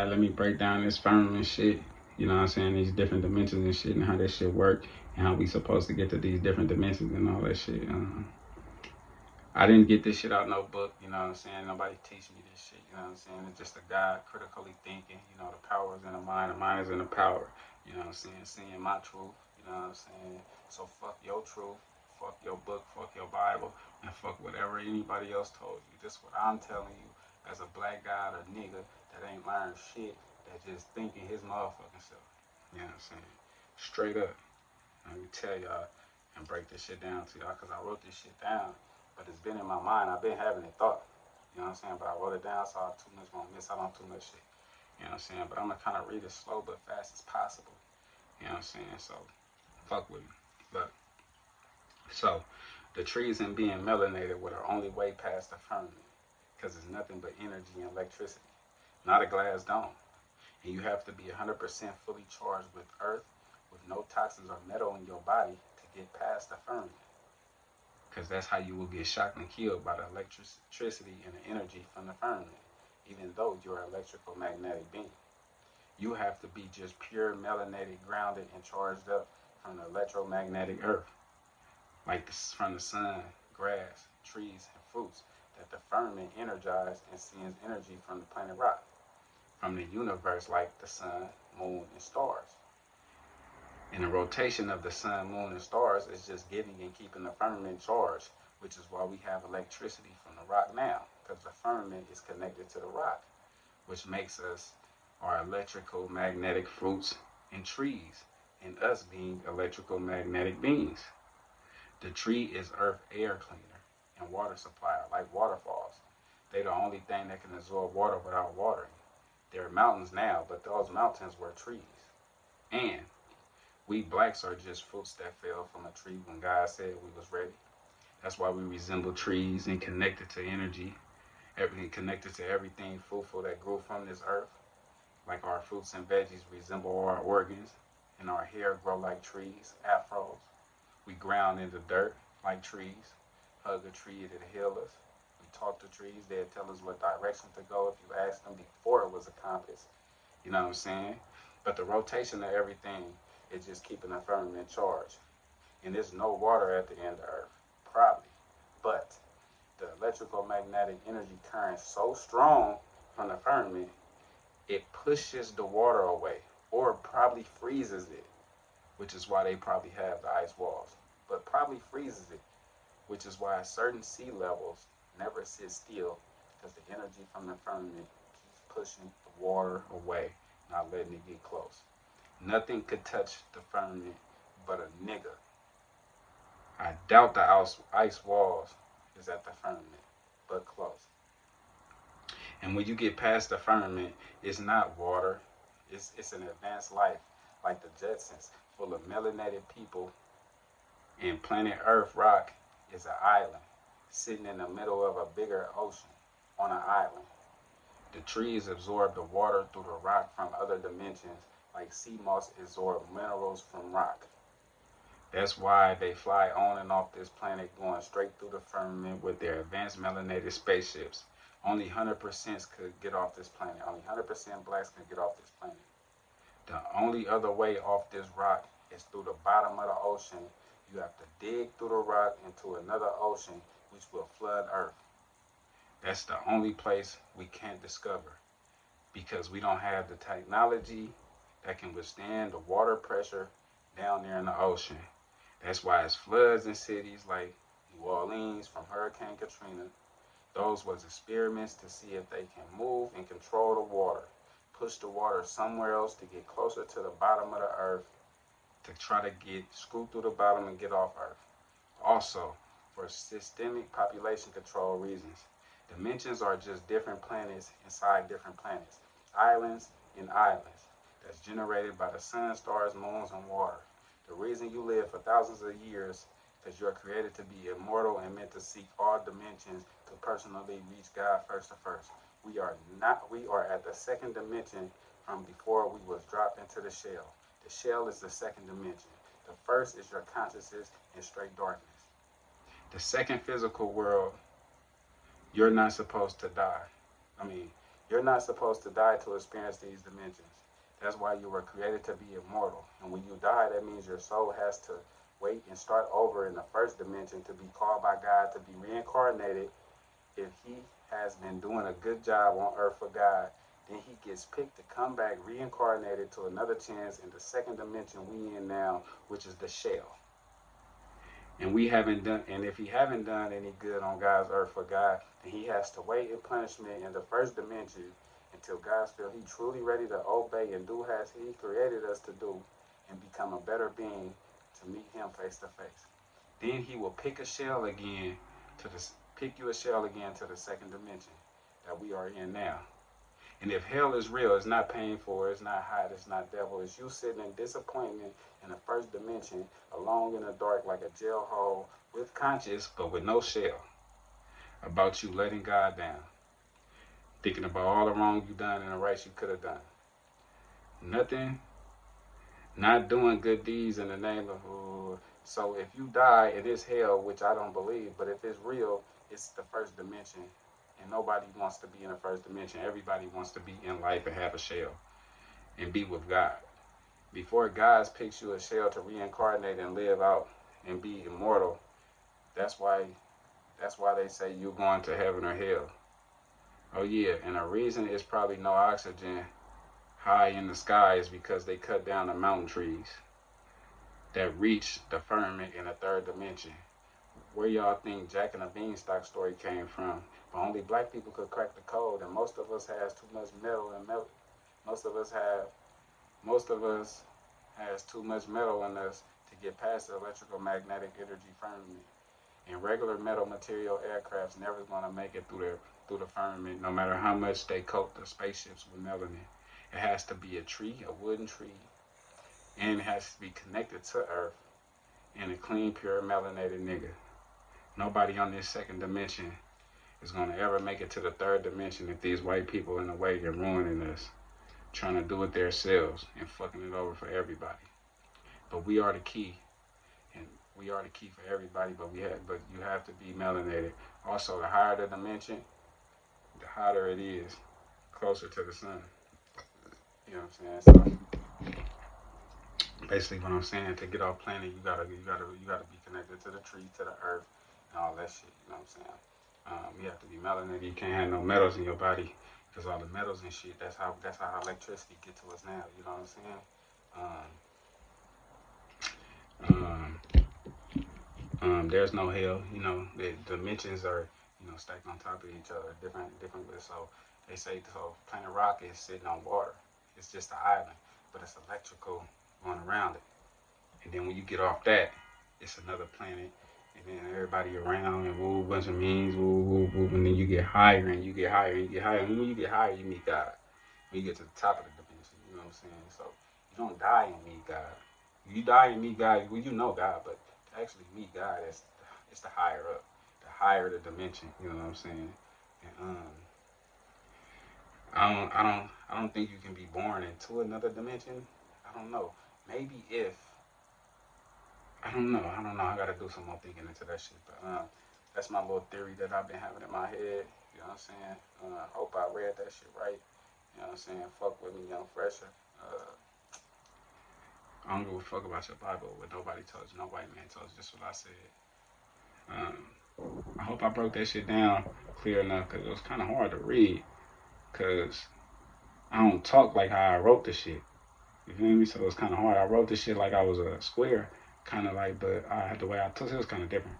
right, let me break down this firmament shit. You know what I'm saying? These different dimensions and shit, and how this shit work, and how we supposed to get to these different dimensions and all that shit. I didn't get this shit out no book. You know what I'm saying? Nobody teach me this shit. You know what I'm saying? It's just a guy critically thinking. You know, the power is in the mind. The mind is in the power. You know what I'm saying? Seeing my truth. You know what I'm saying? So fuck your truth. Fuck your book. Fuck your Bible. And fuck whatever anybody else told you. This is what I'm telling you as a black guy or nigga that ain't learned shit, that just thinking his motherfucking self. You know what I'm saying? Straight up. Let me tell y'all and break this shit down to y'all, because I wrote this shit down, but it's been in my mind. I've been having it thought. You know what I'm saying? But I wrote it down so I won't miss out on too much shit. You know what I'm saying? But I'm gonna kind of read it slow but fast as possible. You know what I'm saying? So fuck with me. Look. So the trees and being melanated were the only way past the firmament, because it's nothing but energy and electricity, not a glass dome. And you have to be 100% fully charged with earth, with no toxins or metal in your body to get past the firmament. Because that's how you will get shocked and killed by the electricity and the energy from the firmament, even though you're an electrical magnetic being. You have to be just pure melanated, grounded, and charged up from the electromagnetic earth, like from the sun, grass, trees, and fruits, that the firmament energized and sends energy from the planet rock, from the universe, like the sun, moon, and stars. And the rotation of the sun, moon, and stars is just giving and keeping the firmament charged, which is why we have electricity from the rock now, because the firmament is connected to the rock, which makes us our electrical magnetic fruits and trees, and us being electrical magnetic beings. The tree is earth air cleaner and water supplier, like waterfalls. They're the only thing that can absorb water without watering. There are mountains now, but those mountains were trees. And we blacks are just fruits that fell from a tree when God said we was ready. That's why we resemble trees and connected to energy, everything connected to everything fruitful that grew from this earth. Like our fruits and veggies resemble our organs, and our hair grow like trees, afros. We ground in the dirt like trees, hug a tree, it'll heal us. We talk to trees, they'll tell us what direction to go if you ask them before it was a compass. You know what I'm saying? But the rotation of everything is just keeping the firmament charged. And there's no water at the end of Earth, probably. But the electrical magnetic energy current so strong from the firmament, it pushes the water away, or probably freezes it, which is why they probably have the ice walls, but probably freezes it, which is why certain sea levels never sit still, because the energy from the firmament keeps pushing the water away, not letting it get close. Nothing could touch the firmament but a nigga. I doubt the ice walls is at the firmament, but close. And when you get past the firmament, it's not water. It's an advanced life, like the Jetsons, full of melanated people. And planet Earth rock is an island, sitting in the middle of a bigger ocean on an island. The trees absorb the water through the rock from other dimensions, like sea moss absorb minerals from rock. That's why they fly on and off this planet, going straight through the firmament with their advanced melanated spaceships. Only 100% could get off this planet. Only 100% blacks can get off this planet. The only other way off this rock is through the bottom of the ocean. You have to dig through the rock into another ocean, which will flood Earth. That's the only place we can't discover, because we don't have the technology that can withstand the water pressure down there in the ocean. That's why it's floods in cities like New Orleans from Hurricane Katrina. Those was experiments to see if they can move and control the water, push the water somewhere else to get closer to the bottom of the earth, to try to get screwed through the bottom and get off Earth. Also, for systemic population control reasons. Dimensions are just different planets inside different planets, islands in islands, that's generated by the sun, stars, moons, and water. The reason you live for thousands of years, because you're created to be immortal and meant to seek all dimensions to personally reach God first to first. We are at the second dimension from before we was dropped into the shell. The shell is the second dimension. The first is your consciousness in straight darkness. The second physical world, you're not supposed to die. I mean, You're not supposed to die to experience these dimensions. That's why you were created to be immortal. And when you die, that means your soul has to wait and start over in the first dimension to be called by God to be reincarnated. If he has been doing a good job on earth for God, then he gets picked to come back reincarnated to another chance in the second dimension we in now, which is the shell. And if he haven't done any good on God's earth for God, then he has to wait in punishment in the first dimension until God feels he truly ready to obey and do as he created us to do and become a better being to meet him face to face. Then he will pick a shell again pick you a shell again to the second dimension that we are in now. And if hell is real, it's not painful, it's not hot, it's not devil, it's you sitting in disappointment in the first dimension, alone in the dark like a jail hole with conscience, but with no shell, about you letting God down, thinking about all the wrong you done and the right you could have done. Nothing, not doing good deeds in the name of, so if you die, it is hell, which I don't believe, but if it's real, it's the first dimension. And nobody wants to be in the first dimension. Everybody wants to be in life and have a shell and be with God. Before God picks you a shell to reincarnate and live out and be immortal, that's why they say you're going to heaven or hell. Oh yeah, and the reason it's probably no oxygen high in the sky is because they cut down the mountain trees that reach the firmament in the third dimension. Where y'all think Jack and the Beanstalk story came from? But only black people could crack the code, and most of us has too much metal and most of us has too much metal in us to get past the electrical magnetic energy firmament. And regular metal material aircrafts never gonna make it through the firmament, no matter how much they coat the spaceships with melanin. It has to be a tree, a wooden tree, and it has to be connected to Earth, and a clean, pure, melanated nigga. Nobody on this second dimension is gonna ever make it to the third dimension if these white people in the way are ruining us, trying to do it themselves and fucking it over for everybody. But we are the key, and we are the key for everybody. But you have to be melanated. Also, the higher the dimension, the hotter it is, closer to the sun. You know what I'm saying? So basically, what I'm saying, to get off planet, you gotta be connected to the tree, to the earth, and all that shit. You know what I'm saying? You have to be melanated. You can't have no metals in your body because all the metals and shit. That's how electricity get to us now. You know what I'm saying? Um, there's no hell. You know, the dimensions are stacked on top of each other, different. So they say so. Planet Rock is sitting on water. It's just an island, but it's electrical going around it. And then when you get off that, it's another planet. And then everybody around and woo, bunch of means, woo, woo, woo. And then you get higher and you get higher and you get higher. And when you get higher, you meet God. When you get to the top of the dimension, you know what I'm saying? So you don't die and meet God. You die and meet God, well, you know God, but to actually meet God, it's the higher up, the higher the dimension. You know what I'm saying? And I don't think you can be born into another dimension. I don't know. Maybe if I don't know. I gotta do some more thinking into that shit. But that's my little theory that I've been having in my head. You know what I'm saying? I hope I read that shit right. You know what I'm saying? Fuck with me, young fresher. I don't give a fuck about your Bible. What nobody told you. No white man told you. Just what I said. I hope I broke that shit down clear enough because it was kind of hard to read. Because I don't talk like how I wrote the shit. You feel me? So it was kind of hard. I wrote this shit like I was a square, kind of like, but the way I took it was kind of different.